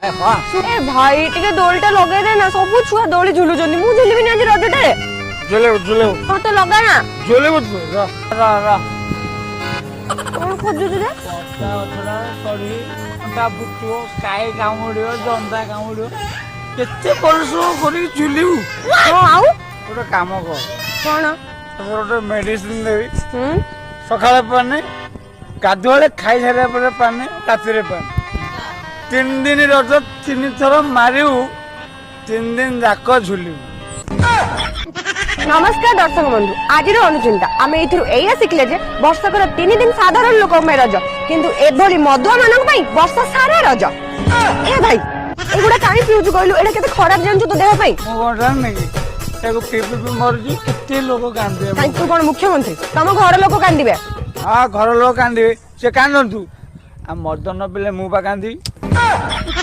ए भाई टिके दोलटा लगे दे ना सब छुआ दोली झुलु जंदी मु झुलिबि नि आज रजटे झुले हां तो लगा ना झुले रा कोन खोजु रे पता अथरा करी अंता बुटियो काई कामुडियो जंदा कामुडियो केते परिश्रम करी झुलिउ हां आउ गोटे काम कर कोन गोटे मेडिसिन देवी हम सकाळे पानी गाधुआले खाई सारा पर पानी रातिर पानी 3 दिन रज 3 थर मारिउ 3 दिन जाक झुलिउ। नमस्कार दर्शक बंधु आज अनुचिंता आम एया शिखले जे वर्षकर 3 दिन साधारण लोक रज किंतु एभली मधुआ मानक पई वर्ष सारा रज ए भाई एगुडा काई पिउजु कहलु एडा केते खराब जानछु तो देह पई मो गोटान नहीं एगो पीपी मरजी केते लोग कांदे काई तू कोन मुख्यमंत्री तम घर लोक कांदिबे हां घर लोग कांदे से कांदंतु आ मर्दन पिले मु बा कांदी